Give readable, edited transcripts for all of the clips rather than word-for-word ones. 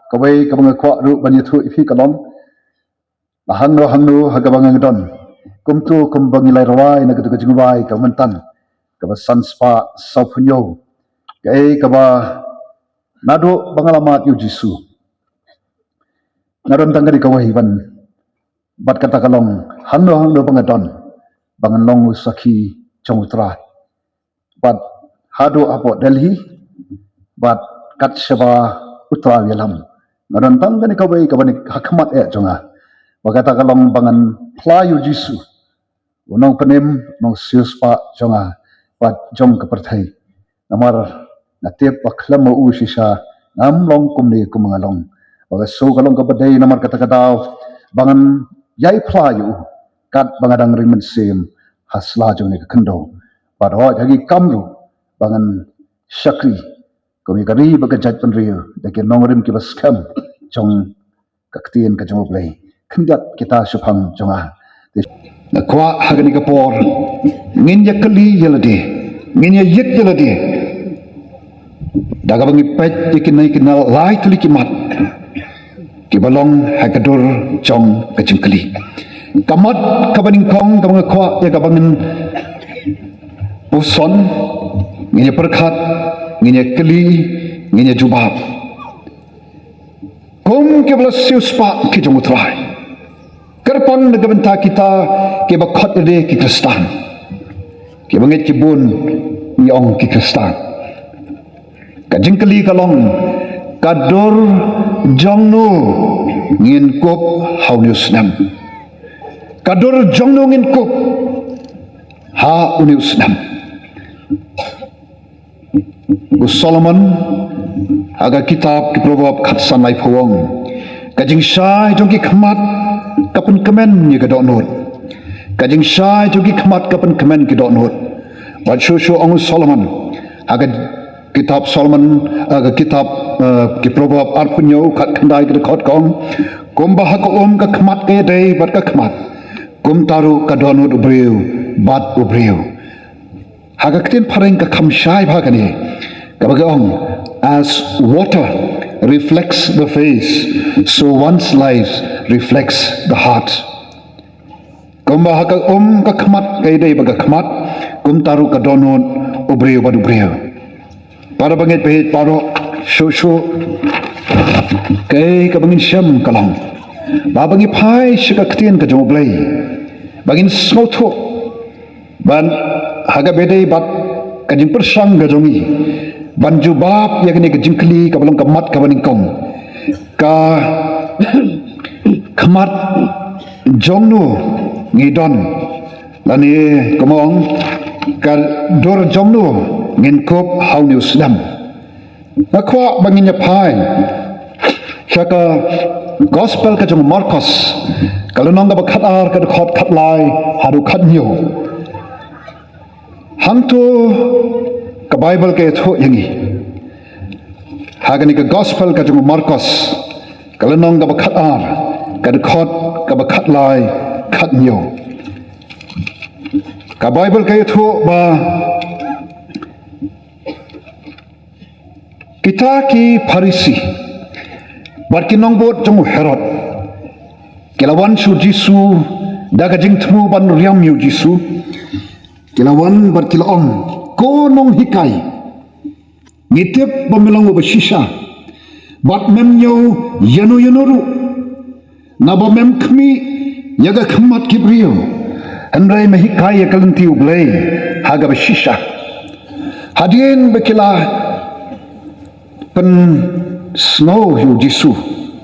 kawai kabang kwa ru banyi thu ifi kalon hangno hagabang ngdon kumtu kumbangi lai rawai na gadu gajingwai kamantan kaba sanspa saupunyo kai kaba nado bangalamat yu jisu naron tangga di kawai ban bat kata kalong hangno bangadon bangan long usaki chongutra bat hado apo Delhi bat kat shaba utra yalam naron tangga di kawai kabani hakmat jonga bagata kalong bangan playu jisu unong penem nong siuspa jonga bat jong kepertai namar natip baklam u sisa nam long kumni kumangalong baga so kalong kabadai namar kata bangan yai playu kat bangadang rimen sim hasla jong ne kendo padho jagi kamru bangan syakri kami kari bagajat penriu dake nongrim ki baskam jong kaktien ka jong play kendat kita supang jonga na kwa hagani kapor nginya kali yelade nginya yet yelade daga bangi pet ikinai kinal lai tuli kimat kibalong hagadur jong kajingkali kamat kabaning kong kabang kwa ya kabangin puson nginya perkat nginya kali nginya jubab kum kibla siuspa ki jong utrai kerpang negabenta kita ke bakot ide ki Kristan ke bangit ki bun yong ki Kristan kajingkali kalong kadur jongnu ngin kop haunius nam kadur jongnu ngin kop ha unius nam Gus Solomon aga kitab ki proverb khatsan lai phawong kajing sai jong ki khamat kapun kemen ni kedok nur kajing sai jogi kemat kapun kemen kedok nur wat shushu ong Solomon aga kitab Solomon aga kitab ki proverb arpunyo khat khandai ke khot kong kum bah ko ka kemat ke dei bat ka kemat kum taru ka donut ubriu bat ubriu haga ktin phareng ka khamshai bhagani kabaga ong as water reflects the face, so one's life reflects the heart. Kumba haka ka khamat kay day baga khamat kum taru ka donut ubriyo badubriyo para bangit pahit paro shushu kay kabangin siyam kalang babangi pai shikaktian ka jomoblay bangin smoto ban haga bedey bat kajing persang gajongi banju bab yang ni kejingkli kabalong kamat kabaningkong ka kamat jongnu ngidon lani komong ka dor jongnu nginkop hauni uslam nakwa banginya pai saka gospel ka jong Marcos kalau nong ka khatar ka khot khatlai haru khatnyo hangto ka Bible ke tho yangi hagani ka gospel ka jung Marcos kalanong ka bakhatar ka khot ka bakhatlai khatnyo ka Bible ke tho ba kita ki Farisi barkinong bot jung Herod kilawan su Jisu daga jing thmu ban riam yu Jisu kilawan barkilaong konong hikai ngitip pamilang basisha bat memnyo yanu yanuru naba mem khmi yaga khamat kibriyo andrai mehikai yakalanti ublay haga basisha hadien bekila pen snow yu Jisu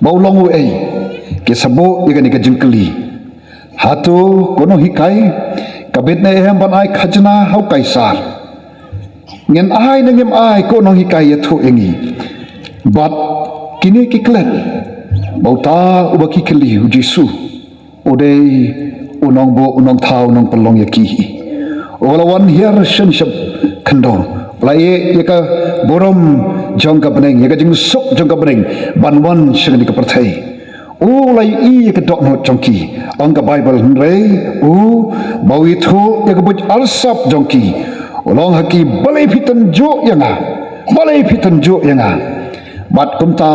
baulong ei kesabo yaga ni kajingkali hatu kono hikai kabit na ehem ban ai khajna hau kaisar ngen ai na ngem ai ko nong hikai ya thu engi bat kini kiklet bauta ubaki keli hu Jisu odei unong bo unong thau nong pelong ya ki olawan hier shen shap khando lai yaka borom jong ka beneng yaka jing sok jong ka beneng banwan shen ni ka perthai lai i yaka dok no jongki ong ka Bible rei bawi thu yaka buj alsap jongki Olong haki balai pitan jo yanga bat kumta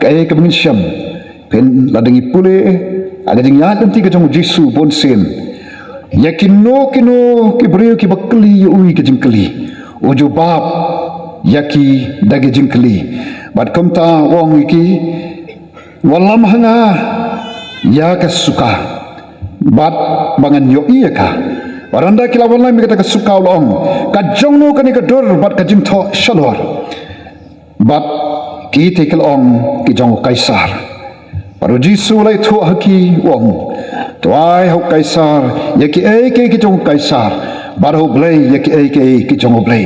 kaya kabingin siyam pen ladangi pule aga jing ya tanti ka jong Jisu bonsen ya kino kibreu ki bakli ui ka jingkli ojo bab ya ki dagi jingkli bat kamta wong iki walam hanga ya ka suka bat bangan yo iya ka waranda kilawan lai mi kata ka suka ulong ka jongno kani ka dor bat ka jing tho shalor bat ki tekel ong ki jong kaisar baru Jisu lai thu haki wong tuai hok kaisar ya ki jong kaisar baru blai ya ki jong blai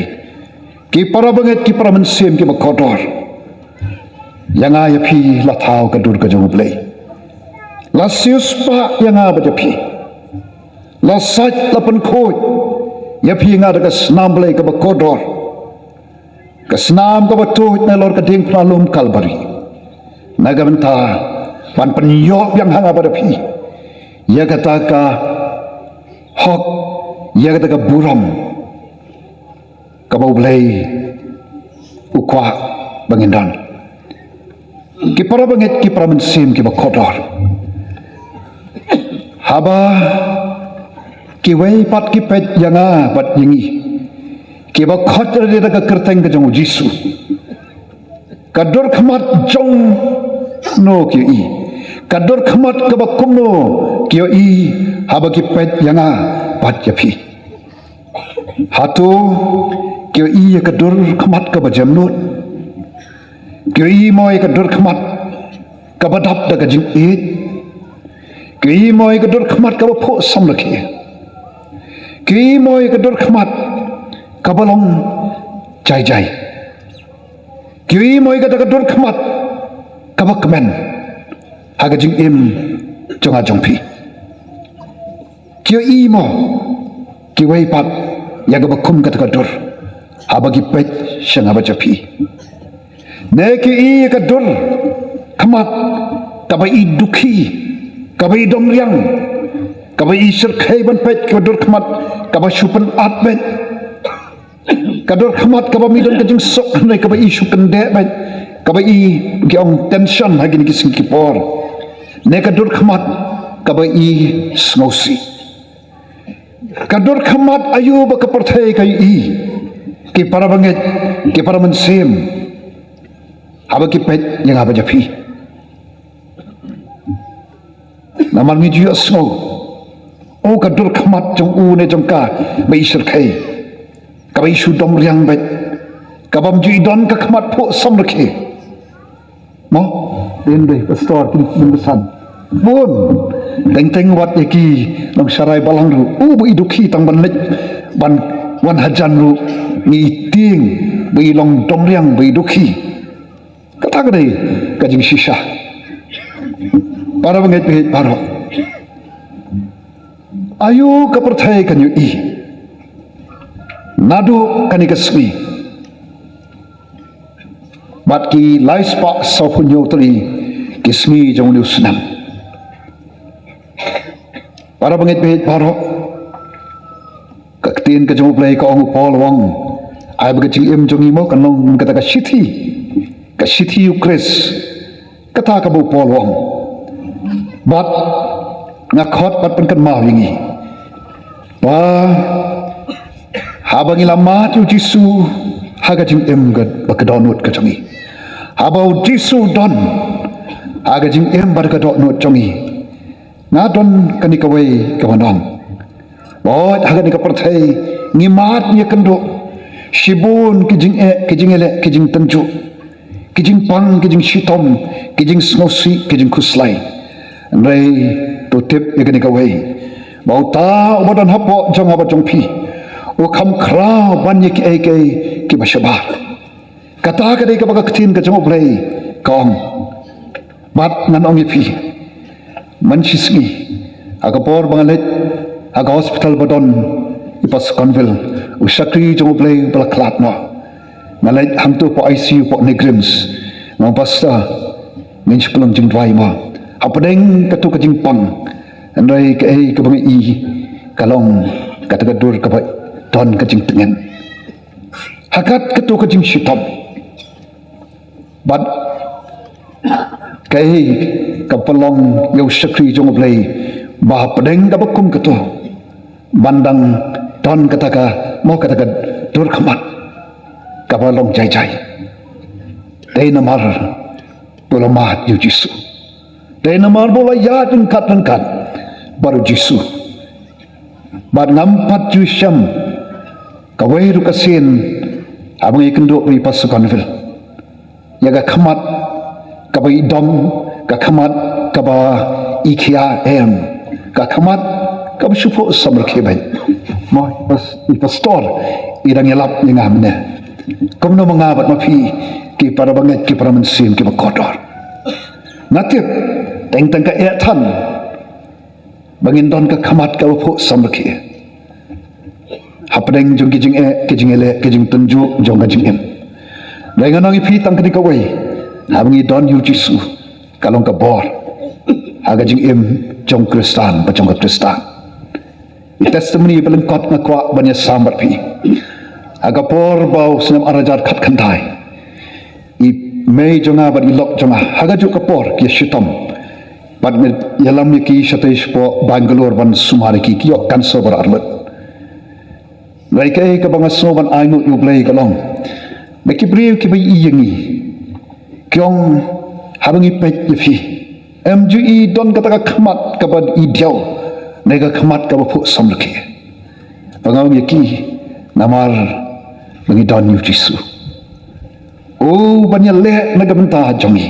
ki para banget ki para mensem ki bakodor yang ay pi la thau ka dur ka jong blai la sius pa yang a ba pi la sat la pen khoi ya pi nga da ka snam blai ka bakodor Kesnam ka batu na lor ka ding plalum kalbari nagamenta pan penyok yang hanga pada pi ya kata ka hok ya kata ka buram ka bau blai ukwa bangindan ki para banget ki para mensim ki bakodor haba ki wei pat ki pet yanga pat yingi kiba khatra de ka kerteng ka jong Jisu kador khamat jong no ki i kador khamat ka ba kumno ki i haba ki pet yanga pat ya phi hatu ki i kador khamat ka ba jamnut ki i moi kador khamat ka ba dap da ka jing e ki i moi kador khamat ka ba pho sam rakhi ki i moi kador khamat kabalong jai kiwi moi kata kador khamat kabak men haga jing im jonga jongpi kiwi mo kiwi pat yaga bakum kata kador habagi pet shanga bajapi ne kiwi kador khamat kabai dukhi kabai domliang kabai sir khaiban pet kador khamat kabai supan atmet kador khamat kaba midon ka jing sok nai kaba isu pende ba kaba i gyong tension hagi ni kising kipor ne kador khamat kaba i smosi kador khamat ayu ba ka parthai kai i ki para banget ki para mensem haba ki pet yang aba japi namal ngi ju smo o kador khamat jong u ne jong ka ba isur khai kabai sudom riang bet kabam ju idon ka khmat pho sam rakhe mo den dei pastor kin besan bun teng wat eki long sarai balang ru bu idukhi tang ban lek ban wan hajan ru ni ting bi long dom riang bi dukhi kata ka dei ka jing shisha para banget pe paro ayo ka perthai kan yu i nadu kani kasmi bat ki lais pa sopunyo tri kismi jong lu senam para bangit bet paro kaktin ka jong play ka ong pol wong ai ba jing em jong imo kanong kata ka sithi ukres kata ka bu pol wong bat ngakhot bat pen kan ma wingi ba habang ilamat yu Jisu haga jing em gad bakadonut ka chongi habau Jisu don haga jing em bar ka donut chongi na don kani kawai kawanong bot haga ni ka perthai ngimat ni kendo shibun kijing ele kijing tanju kijing pang kijing shitom kijing smosi kijing kuslai nrai to tip ni kawai bau ta obadan hapo jong aba jong pi o kham khra banyak ki bashabar kata ka dei ka baktin ka jong play kong bat nan ong pi manchisgi aga por bangalet aga hospital badon ipas convil usakri jong play bala klat no nalai hamtu po ICU po negrims no basta min sepelum jing dwai ma apadeng katu ka jing pang andai ka ka bangi i kalong kata ka dur ka don ka jing tengen hakat katu ka jing shitom bat Kai kapalong yau sakri jong play bah pedeng kabakum keto bandang ton kataka mau kataka dur khamat kapalong jai jai dei namar bola mat yu jisu dei namar bola ya kat baru jisu bad ngampat ju syam kawai ru kasin abang ikenduk ri pasukan fil yaga khamat kabai dom ka khamat kaba ikhia em ka khamat kaba supo samar khebay mo pastor irang yalap ni ngamne komno mangabat mapi ki para banget ki para mensim ki bakodor natip teng ka etan bangin don ka khamat ka upo samar khe hapdeng jong kijing kijing ele kijing tunju jong kijing em dengan ngi pi tang kini kawai habngi don yu jisu kalong ka bor aga jing em jong kristan ba jong kristan testimony belum kot ngakwa banya sambat pi aga por bau senam arajar khat khandai I mei jonga ba ilok jonga aga ju ka por ki shitom bad me yalam ki shatesh po bangalore ban sumari ki yo kan sobar armat lai kai ka bang soban ainu yu blai kalong me ki briu ki bai yengi kyong habangi pet yefi mji don kata khamat kabad idiau nega khamat ka pu samlke bangaw yaki namar bangi don yu jisu o banya le naga benta jongi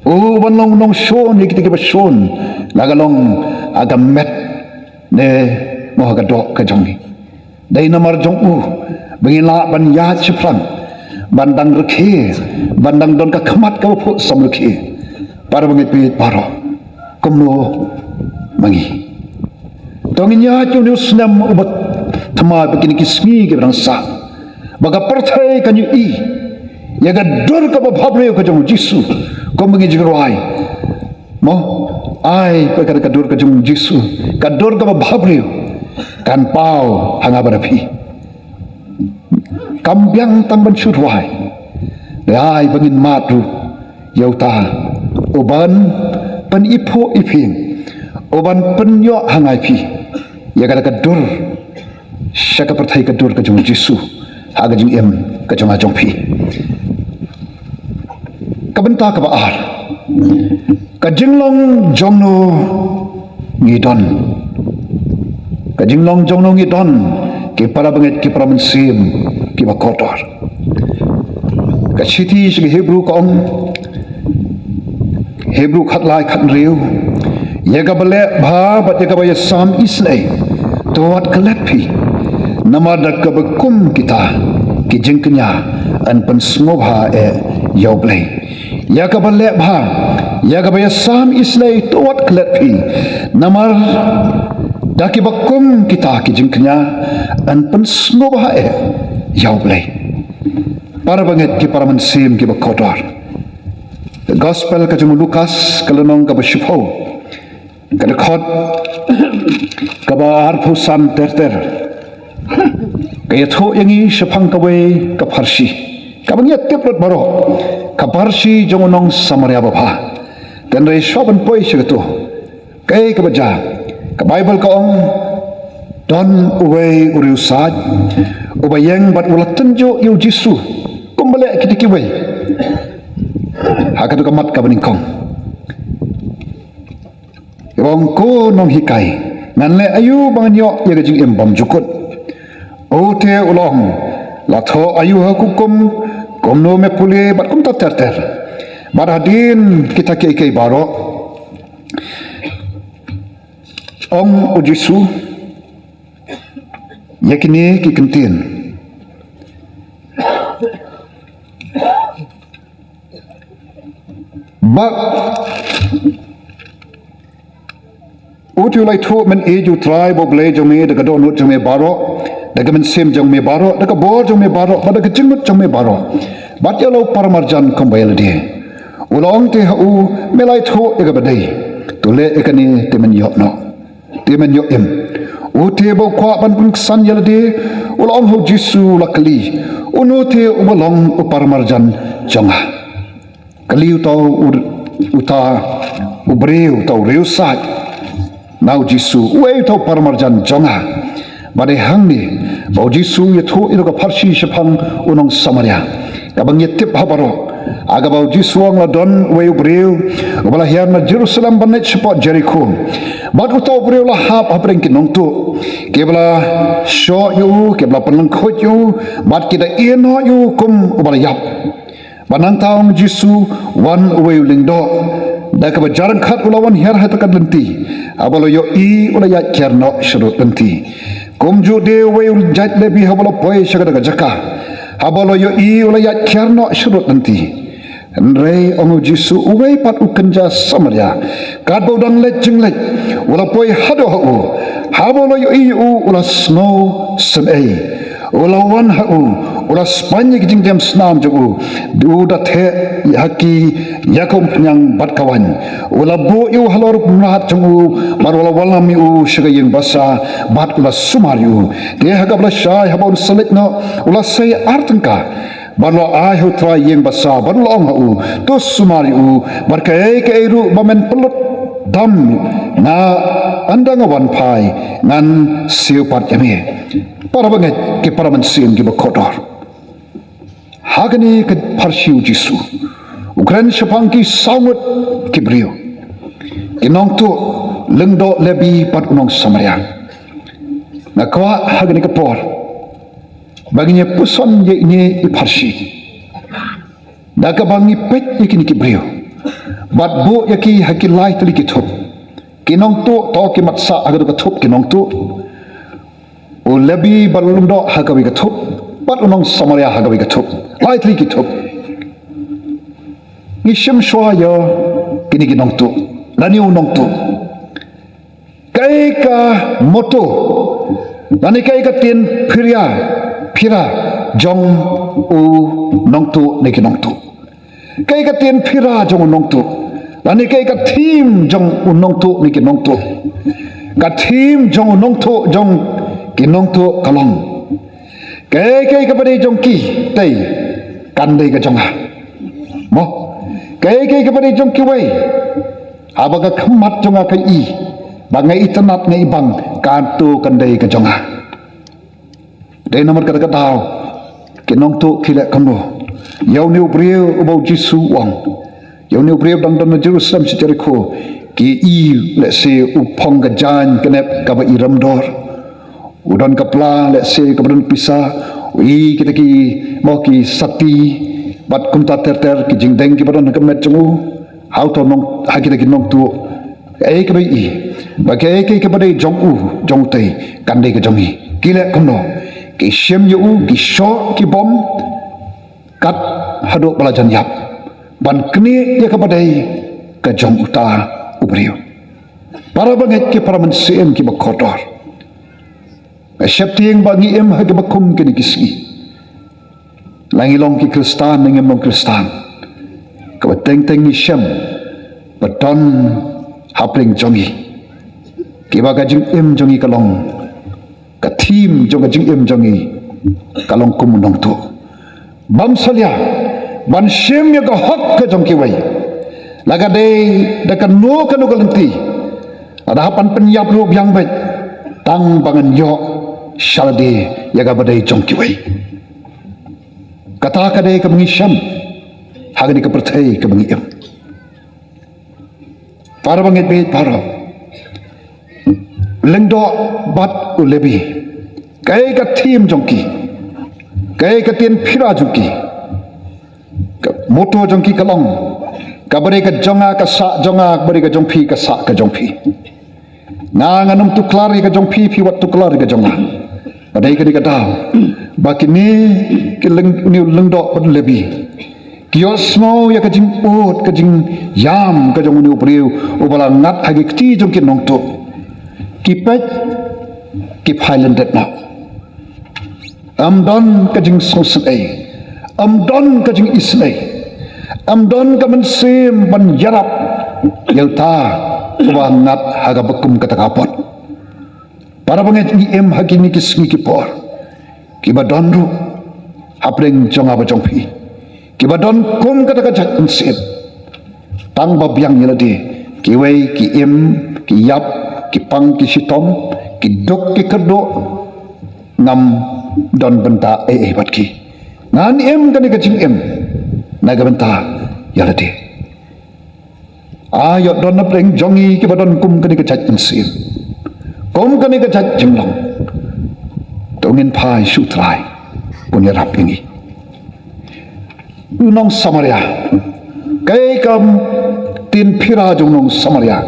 o banlong nong shon yaki ke shon nagalong agam met ne mohaga dok ka jongi dai namar jong u bangi la ban ya chipran bandang rekhe bandang don ka khamat ka phu sam rekhe para bangi pe paro komno mangi tonginya chu nu snam ubat thama begini kismi ke rangsa baga parthai kanyu I yaga dor ka bhabre ka jong jisu kom bangi jigroi mo ai ka ka dor ka jong jisu ka dor ka bhabre kan pau hanga barapi kambyang tamban surwai ai bangin matu yauta oban pan ipo ipin oban penyo hangai pi ya kada kadur syaka perthai kadur ka jong jisu haga jing em ka jong ajong pi kabenta ka baar ka jinglong jongno ngidon ka jinglong jongno ngidon ki para banget ki para mensim ki bakotor ka chiti sig hebrew kong hebrew khat lai khat riu yaga bale bha bat yaga bay sam islay towat kalatpi namada ka bakum kita ki jingknya an pan smobha yoblay yaga bale bha yaga bay sam islay towat kalatpi namar daki bakum kita ki jingknya an pan smobha yoblay para banget ki para mensim ki bakodor the gospel ka jung Lukas kalonong ka bashipho ka khot ka bar phusan ter kaya tho yangi shapang ka we ka farsi ka bangyat teplot baro ka farsi jongonong samaria bapha kan re shoban poi shigto kay ka baja ka bible ka ong don uwe uriusad ubayang bat ulat tenjo yu jisu kumbale kitiki we hakatu kamat ka beningkong ibang ko nong hikai nganle ayu banganyo yaga jing embam jukut ote ulong latho ayu hakukum komno me pule bat kum ter baradin kita kei baro om ujisu yakini ki kentin bak utu lai thu men eju try bo ble jong me daga don jong me baro daga men sem jong me baro daga bor jong me baro daga jingmut jong me baro bat yalo paramarjan kombail de ulong te hu melai thu daga badai tule ekani temen yo no temen yo em uti bo kwa ban pun san yalade ulong ho jisu lakali unote ubalong paramarjan jonga kaliu tau uta ubreu tau reusat nau Jisu wei tau parmarjan jonga badai hang ni bau Jisu yathu iro ka parsi shapang unong Samaria kabang yetip habaro aga bau Jisu ang ladon wei ubreu ubala hiar na Jerusalem banet support Jericho bad uta ubreu la hap hapreng kinong tu kebla sho yu kebla penang khot yu bad kita ino yu kum ubala yap banang taong Jisu wan wei lingdo da ka jarang khat ulawan hiar hatakan lenti abalo yo I ula ya kerno shurut lenti kumju de wei jat lebi habalo poi shagada jaka habalo yo I ula ya kerno shurut lenti Rei ongu Jisu uwei pat ukenja Samaria kadbo dan lejeng lej ula poi hado hau habalo yo I ula snow senei ula wan hau ula Spanya kijing jam senam jogu uda the haki yakum penyang bat kawan ula bo yu halor merahat jogu marwala walam yu shagayeng basa bat ula sumar yu dia hagabla syai habon selit no ula say artengka banlo ahu try yeng basa banlo ong hau tus sumar yu barkai keiru bamen pelut dam na andang wan pai ngan siupat yami para banget ke para mensim ki bakodor hagani ke parsiu Jisu ukran shapang ki sawut kibrio inong tu lengdo lebi pat unong Samaria na kwa hagani ke por baginya puson ye ini iparsi daga bangi pet yakini kibrio bat bo yaki hakilai tali kithup kinong tu to ki matsa agar kithup kinong tu o lebi balumdo hagawi kithup bat unong Samaria hagawi kithup lai tali kithup ngishim shwa yo kini kinong tu lani unong tu kai ka moto lani kai ka tin phira jong u nong tu neki nong tu kai ka tin phira jong u nong tu lani kai ka thim jong u nong tu neki nong tu ka thim jong u nong tu jong ki nong tu kalong kai ka padai jong ki tai kan dei ka jong ha mo kai ka padai jong ki wei abaga khamat jong ka I bangai itanat ngai bang kan tu kan dei ka jong ha dei nomor kata tau kinong tu khile kamno yau ni ubriu ubau Jisu wang yau ni ubriu dang dang Jerusalem si Jericho ki I le se upong ka jan kenep ka ba iram dor udon kapla le se ka badun pisa I kita ki mo ki sati bat kumta ter ki jingdeng ki badon ka met chungu how to nong ha kita ki nong tu ai ka ba I ba ke ka badai jong u jong tai kan dei ka jong I kile kamno ki shem yu ki sho ki bom kat hado balajan yap ban kni ya kabadai ka jong uta ubriu para banget ki para mensiem ki bakotor asyaptieng bagi em ha ki bakum ki kisgi langilong ki kristan ngem long kristan ka teng teng ni shem baton hapling jongi ki bagajing em jongi kalong ka thim jong jing em jongi kalong kumunong tu bam salia ban shem ya ka hak ka jong ki wai laga dei da kan no kan no galenti ada hapan penyap ru yang baik tang bangan yo shalde ya ga badai jong ki wai kata ka dei ka mengisham hagani ka perthai ka mengiyam para bangit be para lengdo bat ulebi kai ka thim jongki kai ka tin phira jongki moto jongki kalong ka bare ka jonga ka sa jonga bare ka jongphi ka sa ka jongphi na nganum tu klari ka jongphi phi wat tu klari ka jonga badai ka dikata bakini ki lengdo bat ulebi kiosmo ya ka jing ut ka jing yam ka jong ni upriu ubala ngat hagi kti jongki nongto kipet kip highlanded now am don kajing sosai am don kajing isnai am don kaman sim ban yarap yauta kubangat haga bekum kata kapot para banget ni em hagini kismi kipor kibadon ru hapreng jong aba jongpi kibadon kum kata kajak sim tang babyang yeladi ki wei ki im ki yap ki pang ki sitom ki dok ki kerdo ngam don benta bat ki ngan im kani ka jing im naga benta yeladi ayot don napreng jongi ki badon kum kani ka chat sin kum kani ka chat jimlong tongin pai sutrai punya rap ini unong Samaria kay kam tin phira jong nong Samaria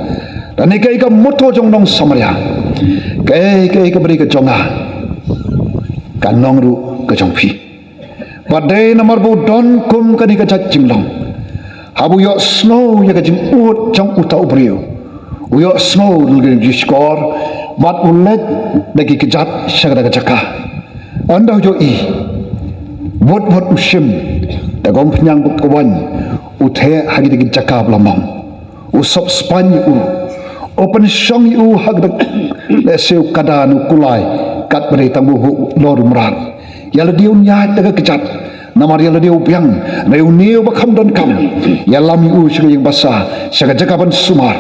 dan kay kam moto jong nong Samaria kay ka beri ka jonga kanong ru ka jong phi badai namar bu don kum kani ka chat jimlong habu yo snow ya ka jing ut jong uta ubrio yo snow lgen jiskor bat ulet dagi kejat syagada ka jaka anda jo i bot usim dagom penyang kawan uthe hagi dagi jaka blamang usop span u open song u hag le seu kadanu kulai kat beri tambu lor mran yala diu nya daga kejat namar yala diu piang neu neu bakam don kam yalam u sing yang basa saga jaka ban sumar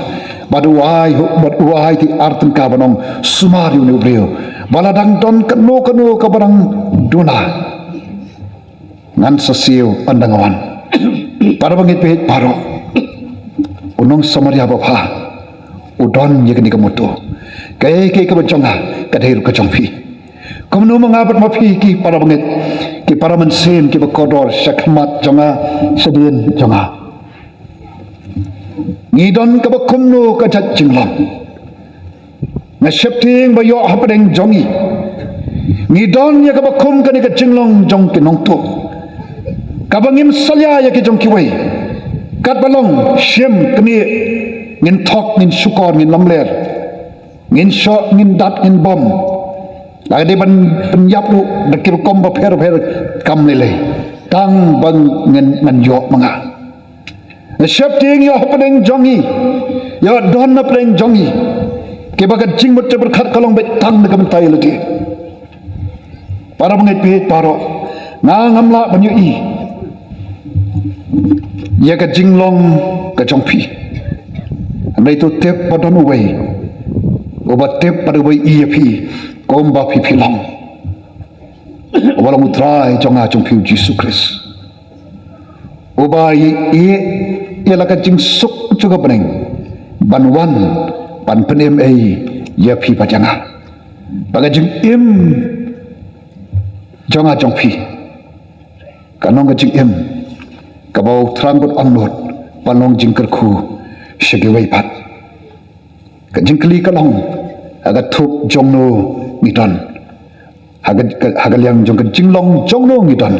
baduai ti arten kabanong sumar yu brio baladang don keno kabarang duna ngan sasiu andangawan para bangit pehit paro unong Samaria bapa udon yakni kamuto kay ka bajonga kadhir ka jongpi kamno mangabat mapi ki para bangit ki para mensen ki bakodor sakmat jonga sedien jonga ngidon ka bakumno ka jat jinglam na shepting ba yo hapadeng jongi ngidon ya ka bakum ka ni ka jinglong jong kinong to kabangim salya ya ki jong kiwei kat balong shem kni ngin thok ngin sukor ngin lamler ngin shot ngin dat ngin bom la de ban penyap lu dekir kom ba pher kam lele tang bang ngan yo manga shepting yo hapadeng jongi yo don na pleng jongi ke baga jing mut berkhat kalong bet tang na kam tai lagi para bangit pit paro na ngamla banyu i ya ka jinglong ka jongpi andai tu tep padon uwei obat tep pada uwei i pi komba pi long walang utrai jonga jongpi Jesus Christ obai i ialah ka jing suk juga peneng banwan pan penem ya pi pajanga baga jing im jonga jongpi kanong ka jing im kabau trangut onlot panong jingkerku segewai pat ka jingkli kalong aga thup jongno ngidon haga liang jong ka jinglong jongno ngidon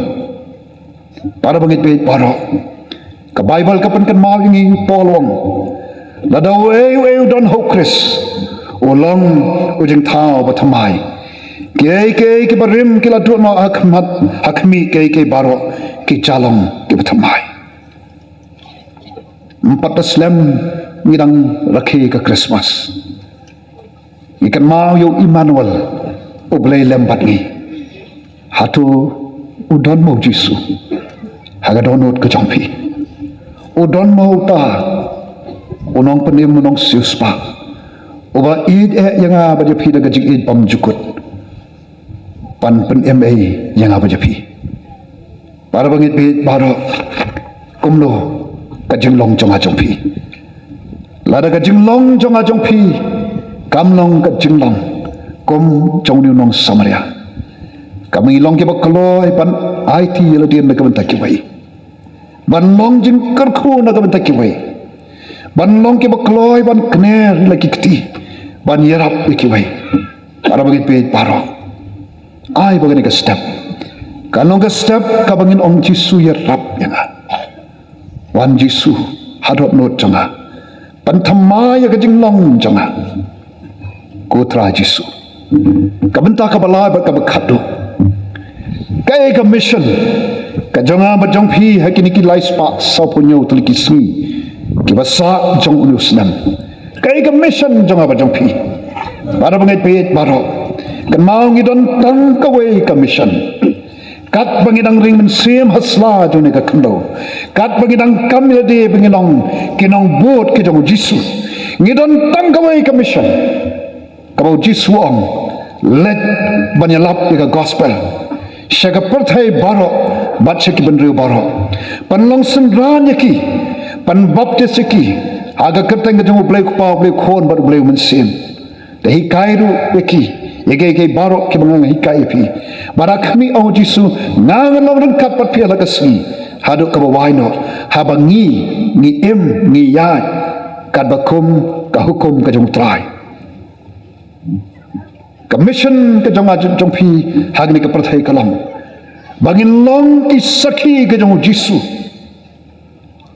para bangit be paro ka Bible ka pan kan mau ingi polong ladaw eu don ho Chris ulong ujing thao bathamai ke barim kila tu no akmat hakmi ke baro ki calong ki bathamai 14 lem ngidang rakhi ka Christmas ikan mau yo Emmanuel oblay lem batni hatu udon mo Jisu haga donot ka jongpi udon mo ta unong penim unong siuspa uba id yang aba japi daga jing id pam jukut pan ma yang aba japi para bangit bit baro kumlo ka jinglong jonga jongpi lada ka jinglong jonga jongpi kamlong ka jinglong kom jongni nong Samaria kami long ke bakalo pan IT yeladian na kabanta kiwai ban long jing karku na kabanta kiwai ban long ke bakalo ban kner lagi kiti ban yarap kiwai para bangit bit baro ai bagani ka step kanong ka step kabangin ong Jisu yarap yang wan Jisu hadot not jonga pantamaya ka jinglong jonga kutra Jisu kabenta ka balai ba ka bakadu kay ka mission ka jonga ba jong phi hakini ki lai spa sa punyo tuliki sui ki basa jong unusnam kay ka mission jonga ba jong phi para bangit pit baro kan mau ngidon tang ka way ka mission kat bangidang ring men sem hasla jone ka khando kat bangidang kamil de bangidang kinong bot ke jong jisu ngidon tangkawai commission kabo jisu ang let banyalap ke gospel syaga perthai baro batse ki benriu baro panlong sendran yaki pan baptis yaki aga kerteng ke jong blai kupa blai khon bar blai men sem dehi kairu yaki yage baro ke bangang hikai pi barakmi au jisu ngangalong rang kapat pi ala kasni hadu ka waino habangi ni em ni ya kat bakum ka hukum ka jong trai commission ka jong ajun jong pi hagni ka perthai kalam bangin long ki sakhi ka jong jisu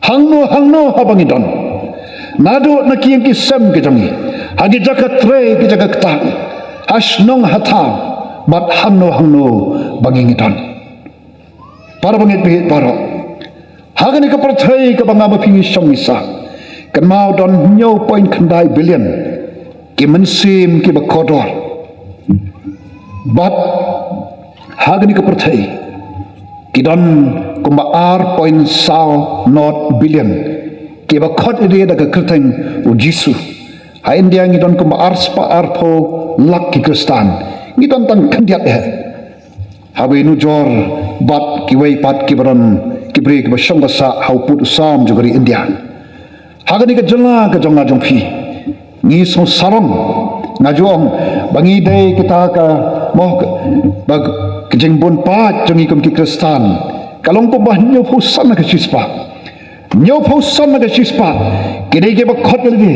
hangno habangi don nado nakiyang ki sem ka jongi hagi jakat tre ki jagat ta asnong hata bat hangno banging don para bangit bihit para hagani ka perthai ka bangama pingi songisa kan mau don nyo point khandai billion ki mensim ki bakodor bat hagani ka perthai ki don kumba r point sao not billion ki bakod ide da ka kerteng u jisu ha india ngi don kumba r spa r pho lak ki kristan ngi don tang khandiat he habe nu jor bat ki wei pat ki baron ki break ba shong basa hau put sam jugari india hagani ka jala ka jonga jongphi ngi so sarong ngajong bangi dei kita ka moh bag kejeng bon pat jongi kom ki kristan kalong po bah nyo pho san ka sispa nyo pho san ka sispa kidei ke ba khot le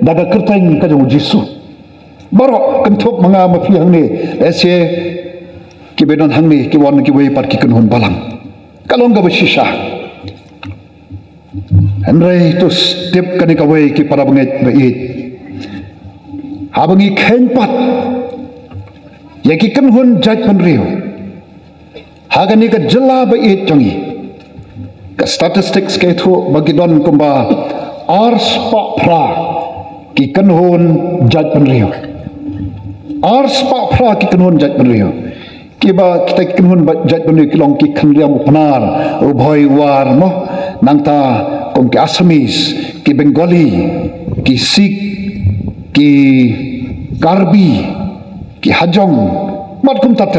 daga kerteng ka jong jisu baro kan thop manga ma phi hang ne ese ki bedon hang ne ki won ki wei pat ki kun hon balang kalong ga ba shisha Henry tu step kani kawai ki para banget bait habangi khenpat ya ki kan hun jaj penriu hagani ka jela bait jongi ka statistics ke thu bagidon kumba ars pa pra ki kan hun jaj penriu ars pa pra ki kan hun jaj penriu kiba kita kan hun jaj penriu kilong ki kan riam upnar ubhoi war mo nangta kom ki Assamese, ki Bengali, ki Sikh, ki Karbi, ki Hajong, mat kum ter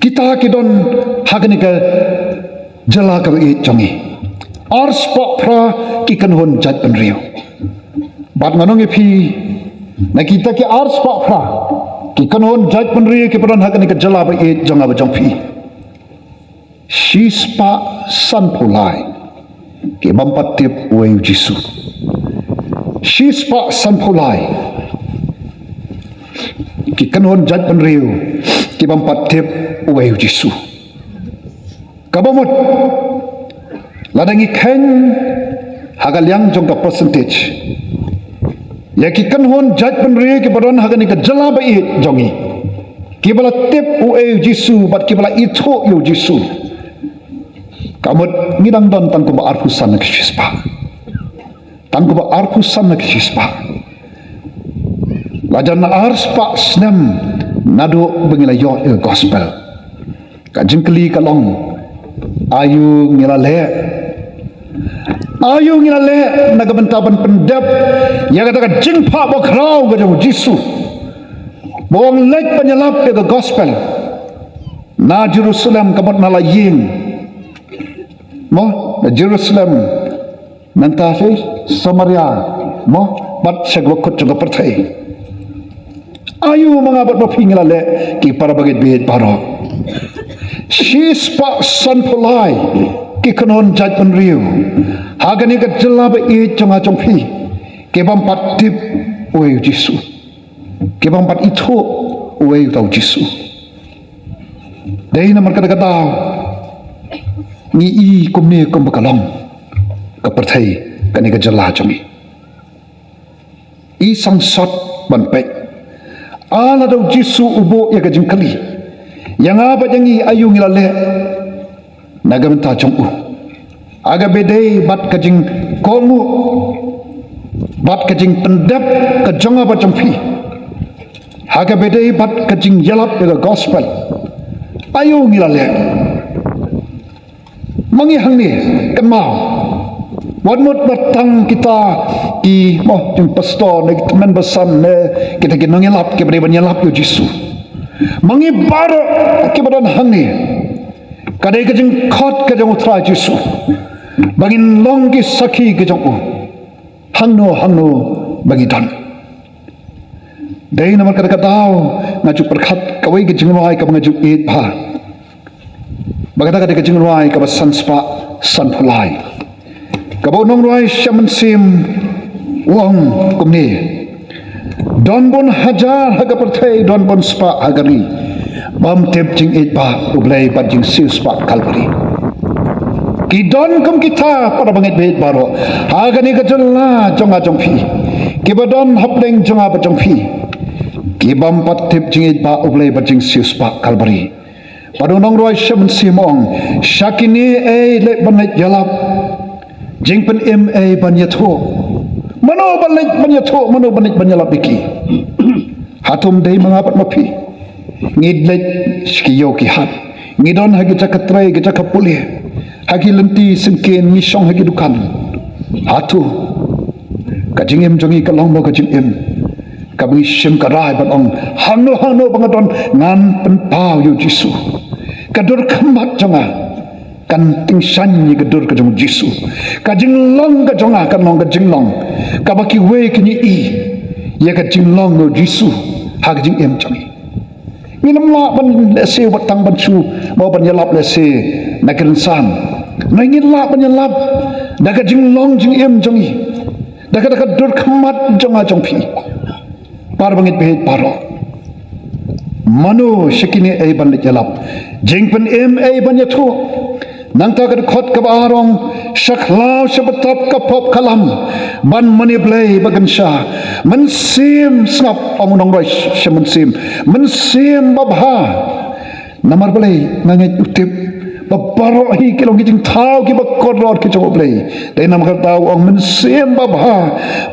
kita ki don hagani ka jala ka i jongi ars pa pra ki kan hon jat pen riu bat nganong phi na kita ki ars pa pra ki kan hon jat pen riu ki pran hagani ka jala ba i jonga ba jong phi shispa san pulai ki bampat tip wei jisu shispa san pulai ki kanon jat pen riu ki bampat tip wei jisu kabamut ladangi khen hagalyang jong ka percentage ya ki kanon jat pen riu ki baron hagani ka jala ba i jongi ki bala tip wei jisu bat ki bala itho yo jisu kamut ngidang don tangko ba arpusan na kisispa tangko ba arpusan na kisispa lajan na arspa snem nado bengila yo gospel ka jingkli kalong ayu ngilale nagabentaban pendep ya kata ka jingpa ba krau ga jisu bong lek penyelap ke gospel na Jerusalem kamut nalaying mo Jerusalem nanta se Samaria mo bat segwakot juga perthai ayu mga bat mapingila le ki para bagit bihit paro shispa san pulai ki kanon jaj penriu hagani ka jela ba i chonga chongphi ke bampat tip oi jisu ke bampat itho oi tau jisu dei na marka kata ni i kumni kum bakalong ka perthai kani ka jala chami i sangsat ban pe ala do jisu ubo ya ka jingkali yang apa jangi ayu ngilale nagamenta chongu aga bedei bat ka jing kolmu bat ka jing pendap ka jonga ba chompi aga bedei bat ka jing yalap ka gospel ayo ngilale mangi hang ni kan mau wan mot batang kita ki mo jeng pastor ne teman besan ne kita ki ngelap ke beri nyelap yo Jisu mangi baro ke badan hang ni kadai ke jeng khot ke jeng utra Jisu bangin long ki sakhi ke jeng hang no bagi dan dai namar kata tau ngaju perkhat kawai ke jeng rai ka ngaju it ha bagata ka jeng rai ka san spa san phulai ka bo nong rai shaman sim wong kumni don bon hajar haga perthai don bon spa agari bam tep jing it ba ublai ba jing sil spa kalvari ki don kum kita pada bangit bet baro agani ka jalla jonga jongfi ki badon hapleng jonga ba jongfi ki bam pat tep jing it ba ublai ba jing sil spa kalvari padu nong rai shaman simong shakini e le banait jalap jing pen ma banyatho mano banit banyalap biki hatum dei mangapat mapi ngidlet skiyo ki hat ngidon hagi cakatrai ki cakapuli hagi lenti sengken misong hagi dukan hatu kajing em jongi kalong mo kajing em kabi sim karai ban ong hano bangadon ngan pen pau yo Jisu kadur kemat jonga kan tingsan ni gadur ka jong Jisu ka jinglong ka jonga kan long ka jinglong ka baki we kini i ya ka jinglong no Jisu ha ka jing em jongi ni namla ban lese batang ban su mau ban yalap lese nakir san na ngin la ban yalap da ka jinglong jing em jongi da ka dur khamat jonga jong phi par bangit be paro mano shikini ai ban yalap jing pen em ai ban yathu nang ta ka khot ka barong shakhlaw shabatap ka pop kalam ban mani play bagansha man sim snap amunong roi shaman sim man sim babha namar play nangai utip babaro hi kilong kijing thau ki bakor rod ki chob play dai nam ka tau ong man sim babha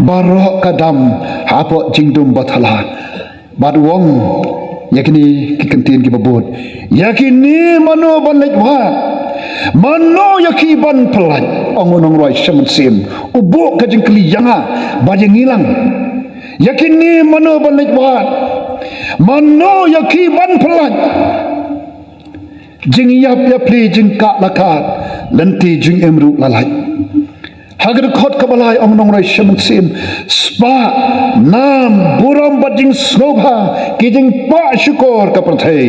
baro kadam hapo jingdum bathala badwong yakini ki kantin ki babot yakini mano banlek wa mano yaki ban pelan ongonong roi shaman sim ubu ka jingkli yanga bajeng hilang yakini mano banlek wa mano yaki ban pelan jing yap yapli jing ka lakat lenti jing emru lalai hagar khot kabalai ongonong roi shaman sim spa nam buram bajing snobha kijing pa syukur ka perthai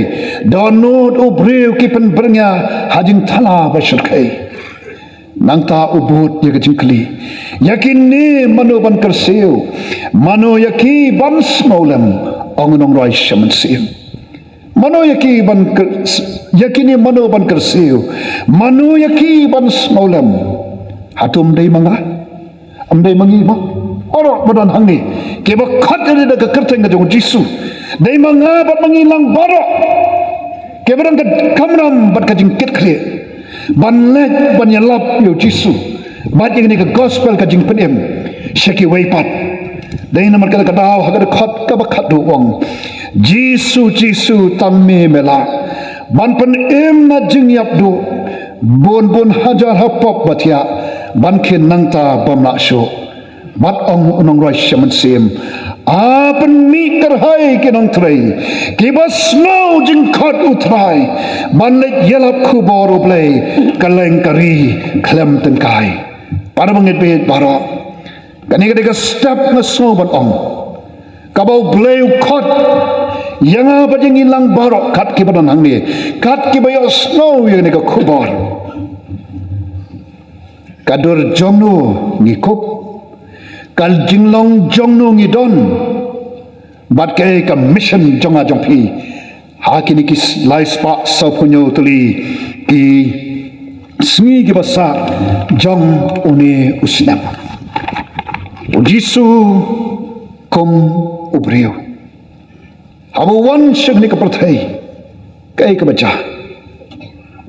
donut ubriu ki pen bernya hajing thala basyurkai nangta ubut ya kejingkli yakini mano ban kersiu mano yaki ban smaulam ongonong roi shaman sim mano yaki ban yakini mano ban kersiu mano yaki ban smaulam hatum dei manga amdei mangi ba oro badan hangi ke ba khat ri da kerteng ga jong Jisu dei manga bat mangilang baro ke barang ka kamram bat ka jing ket khre ban lek ban yalap yo Jisu bat yang ni ka gospel ka jing penem shaki wai pat dei namar ka daw hagar khat ka ba khat do wong Jisu tamme mela ban pen em na jing yap do bon hajar hapop batia ban khin nangta bamla sho bat ong unong roi shaman sim apan mi karhai ke nong trai ki bas slow jing khat utrai ban le yelap khu bor play kaleng kari klem ten kai para bangit be para kani ka step na so ban ong kabau play khat yanga bajing ilang barok kat ki badan hang ni kat ki bayo snow yang ni ka khu bor kadur jongno ngikup kal jinglong jongno ngidon bat ke ka mission jonga jongpi hakini ki lai spa sapunyo tuli ki smi ki basa jong une usnam Jisu kom ubriu habu wan shagni ka perthai kai ka baca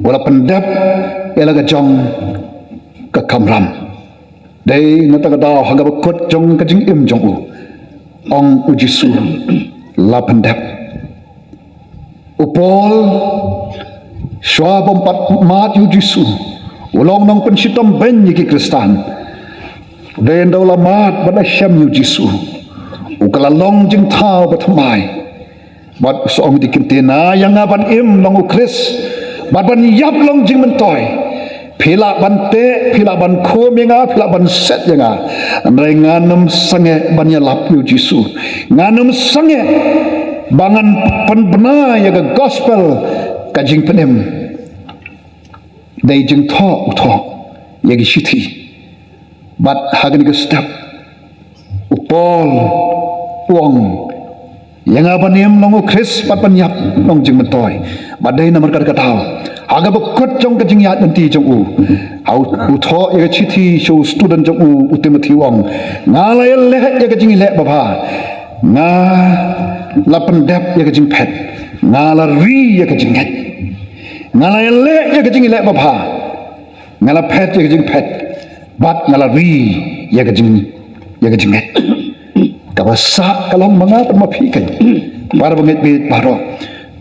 wala pendap elaga jong ka kamram dei nata ka daw haga bakot jong ka jing im jong u ong u Jisu la pendap upol Shwa bompat mat yu Jisu ulong nong pensitom ben yiki Kristan den daula mat bada syam yu Jisu ukalalong jing tau batamai bat soong dikintena yang aban im nong ukris bat ban yap long jing mentoy pila ban te pila ban khom yang pila ban set yang andai nganam sange ban yalap yu Jisu nganam sange bangan penbena ya gospel kajing penem dai jing tho ya gi shiti bat hagen ke step upol uang yang abanim nong ukris bat ban yap nong jing mentoy badai namar kataw aga bekot jong ka jing yat nanti jong au tho ya chithi show student jong Timothy wong ngala ya le ya ka jing le baba nga la pendap ya ka jing pet ngala ri ya ka jing het ngala ya le ya ka jing le baba ngala pet ya ka jing pet bat ngala ri ya ka jing het ka basa kalong mga mapi kan para bangit bit paro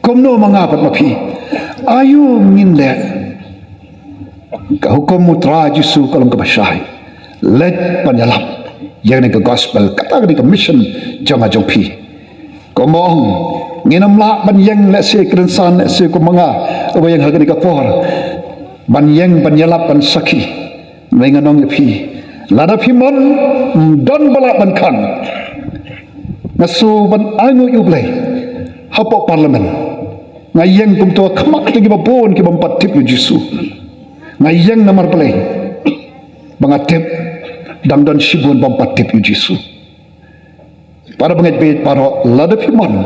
komno mga mapi ayu ngin le ka hukum mutra Jisu kalong ka bashay let panyalap yang ni ka gospel kata ni ka mission jama jongpi komong nginam la ban yang le se krensan le se ko mga aba yang hagani ka por ban yang panyalap ban saki nganong pi lada pimon don bala ban kan nasu ban angu yublai hapo parlimen ngayeng kum to khamak tegi babon ki bampat tip Jisu ngayeng namar play bangatip dangdan shibun bampat tip Jisu para banget bet para lada pimon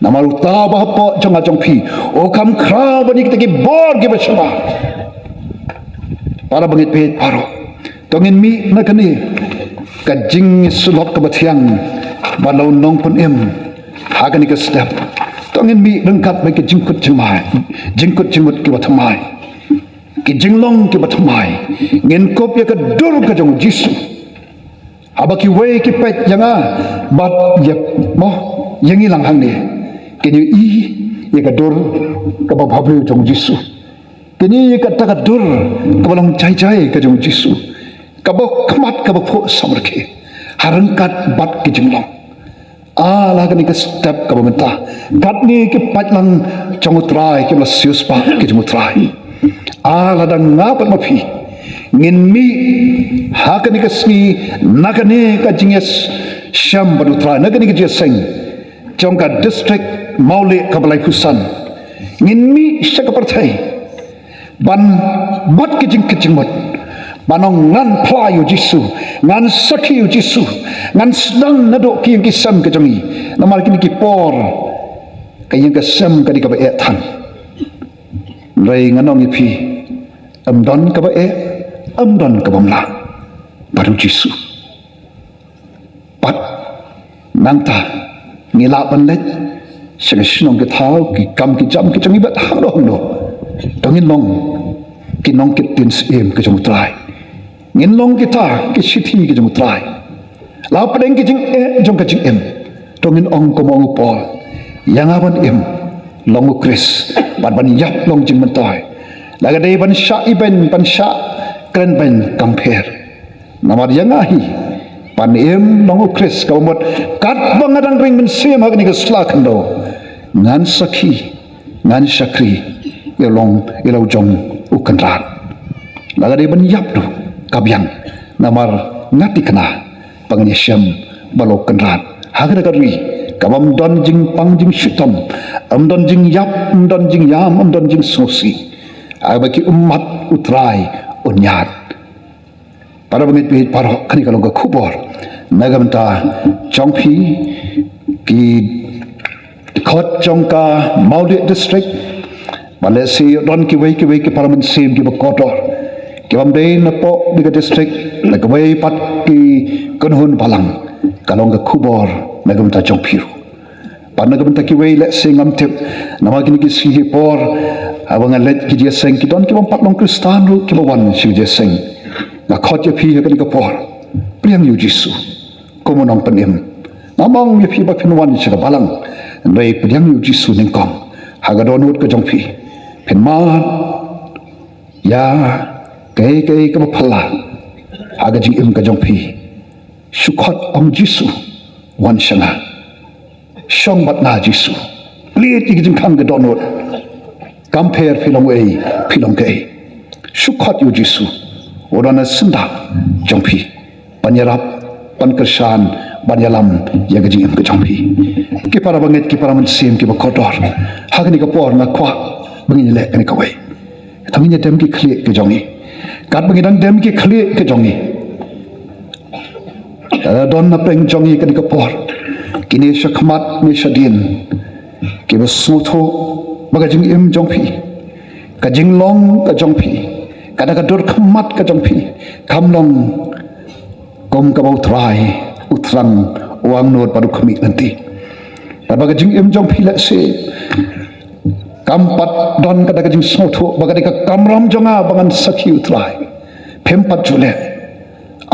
namar uta bahapo jonga jongpi o kam kra bani tegi bor ki basaba para banget bet para tongin mi nakani kajing sulok kabatiang balau nong pun em hagani ka step tongin mi rengkat bagi jingkut jingmut ki batamai ki jinglong ki batamai ngin kop ya ka dur ka jong Jisu abaki we ki pet janga bat yep mo yang ilang hang ni kini ya ka dur ka babhablu jong Jisu kini ya ka ta ka dur ka balong chai ka jong Jisu ka bo khamat ka bo samrke harangkat bat ki jinglong ala kan ke step ka bamenta kat ni ke patlang chongutrai ke lasius pa ke chongutrai ala dang ngapat mapi ngin mi hakan ke sni nakane ka jinges syam badutrai nakane ke jeseng chongka district maule ka balai kusan ngin mi syaka partai ban mat ke jingmut banong ngan playu Jisu ngan saki Jisu ngan sedang nadok ki yang kisam ke jongi namal kini ki por kayang kesam ka di ka bae tan rai nganong ipi amdon ka bae amdon ka bamla baru Jisu pat nangta ngila panlet sengasinong ke thau ki kam ki jam ki jongi bat hang do dongin long kinong kitin sim ke jong trai ngin long kita ke sithi ke jong trai la padeng ke jing jong ke jing em tongin ong ko mong pol yang aban em long ukris ban yap long jing mentai laga dei ban sha iben ban sha kren ben compare namar yang ahi pan em long ukris ka mot kat bangadang ring men sem hagni ke slak ndo ngan sakhi ngan sakri yelong yelau jong ukanrat laga dei ban yap do kabyang namar ngati kena pangnyam balok kenrat hagra kari kabam don jing pang jing syutam amdon jing yap amdon jing yam amdon jing sosi abaki umat utrai unyat para bangit pihit para kani kalau ga kubor nagamta chongpi ki khot chongka maudit district Malaysia don ki wei ki parliament sim ki bakotor ki bamdei na po di district na kawai pat ki kanhun balang kalong ga kubor nagamta chongpiru pan nagamta ki wei le singam tip nama kini ki sihi por abang let ki dia sing ki don ki bam pat long kristan ru ki bawan si dia sing na khot ya phi ka ni ka por priang yu Jisu komo nong penim namang ya phi ba pinwan si ka balang nei priang yu Jisu ning kom haga don ut ka jongpi penman ya kai ka phala aga jing im ka jong phi sukhot ong jisu wan shanga shong bat na jisu liet ki jing khang ga donot compare philong ei philong kai sukhot yu jisu orana senda jong phi panyarap pankersan banyalam ya ga jing im ka jong phi ki para banget ki para man sim ki ba kotor hagni ka por na kwa bangin le ka ni ka wei thangi dem ki khli ke jongi kat bangin dang dem ki khli ke jongi don na peng jongi ka ni ka por kini shakmat me shadin ki ba sutho baga jing im jong phi ka jing long ka jong phi ka da ka dur khmat ka jong phi kam long kom ka bau trai utrang wang not padu khmi nanti baga jing im jong phi la se kampat don ka da jing sotho baga ka kamram jonga bangan sakhi utrai phempat jule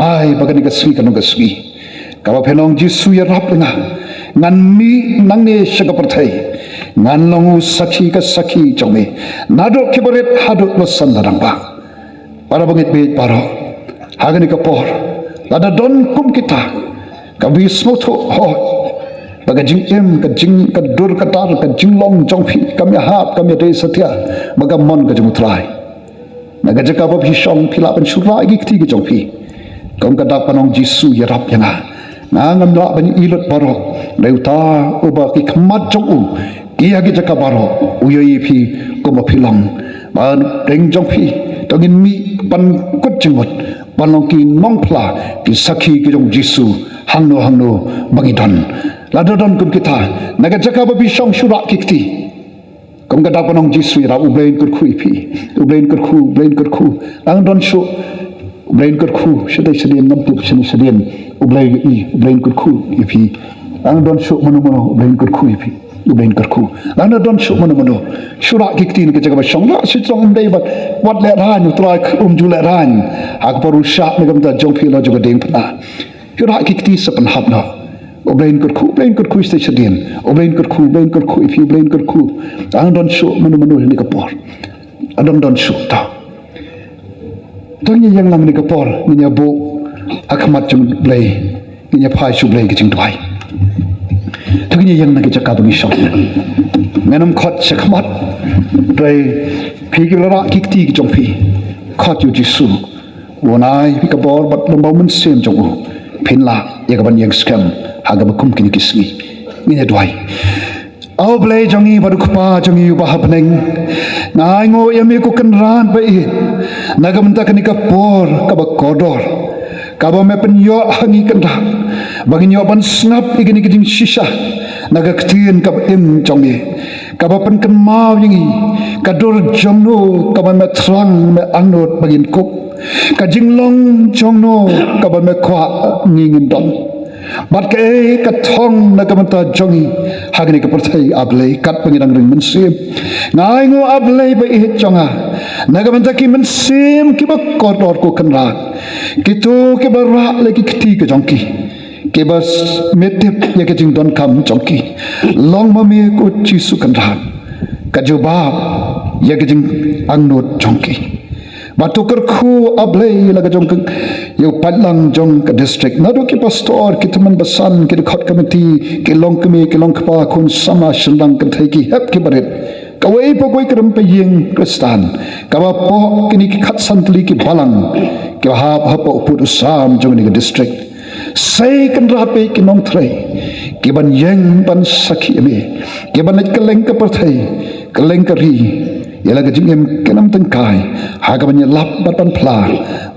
ai baga ka swi ka no ka swi ka ba phenong jisu ya rap nga ngan mi nang ne shaga parthai ngan longu sakhi ka sakhi jonge nado kibaret hadu lo sandarang ba para bangit be paro hagani ka por lada don kum kita ka bi sotho ho baga jing em ka jing ka dur ka tar ka jing long jong phi kam ya hap kam ya dei satya baga mon ka jung trai naga jaka ba phi shong phila ban shura gi kti gi jong phi kom ka da panong jisu ya rap yana ngam la ban ilot baro leuta uba ki khmat jong u ki agi jaka baro uyoi phi kom philang ban deng jong phi tongin mi pan kut jingot panong ki nong phla ki sakhi ki jong jisu hangno bangi don ladodon kum kita naga jaka ba bi shong shura kikti kom ga da panong jisu ra ublein kur khu ipi ublein kur khu ang don shu ublein kur khu shadai shadien nam tip shani shadien ublein kur khu ipi ang don shu mono ublein kur khu ipi ublein kur khu ang don shu mono shura kikti ni jaka ba shong la shi chong dei ba wat le ran utrai ju le ran ak paru sha megam da jong phi lo joga deng pa shura kikti sapan hapna oblain kurku iste shadien oblain kurku if you blain kurku ang don show manu ni kapor adam don show ta tong yang lang ni kapor ni bo akmat jung blai ni phai shu blai ki jing dwai tong yang na ki jaka bi shop menam khot shakmat blai phi ki ra kikti ki jong phi khot yu jisu wonai pi kapor bat lambau mun sem jong phinla yakaban yang scam haga bakum kini kisgi ini dwai au blai jongi badukpa jongi ubah peneng ngai ngo yami ku kenran bai nagam ta kani ka por ka ba kodor ka ba me penyo hangi kenda bagi nyo ban snap igini giding shisha naga ktien ka im jongi ka ba pen kemau yangi ka dor jongno ka ba me trang me angnot bagin kop ka jinglong jongno ka ba me kwa ngingin don bat ke ka thong na ka mata jongi hagni ka perthai ablei kat pangirang ring mensim ngai ngo ablei ba i jonga na ka mata ki mensim ki ba kodor ko kanra kitu ke ba ra le ki kti ka jongki ke ba metep ya ke jing don kam jongki long ma me ko chisu kanra ka jobab ya ke jing angnot jongki batukar khu ablei laga jong yo padlang jong ka district nado ki pastor ki teman basan ki khot committee ki long pa khun sama shandang kan thai ki hep ki baret kawai po koi kram pe yeng kristan kawa po kini ki khat santli ki balang ki ha po pu sam jong ni district sai kan ra pe ki nong thrai ki ban yeng ban sakhi me ki ban keleng ka par thai keleng ka ri yala ga jingem kenam tengkai haga banya lap batan pla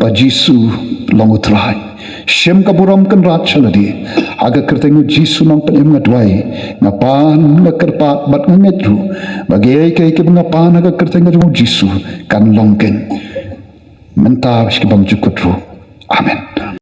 ba jisu longu trai shem ka buram kan rat chaladi haga kertengu jisu nang penem ngadwai ngapan nakerpat bat ngetru bagi kai ke ngapan haga kertengu jisu kan longken menta skibam jukutru amen.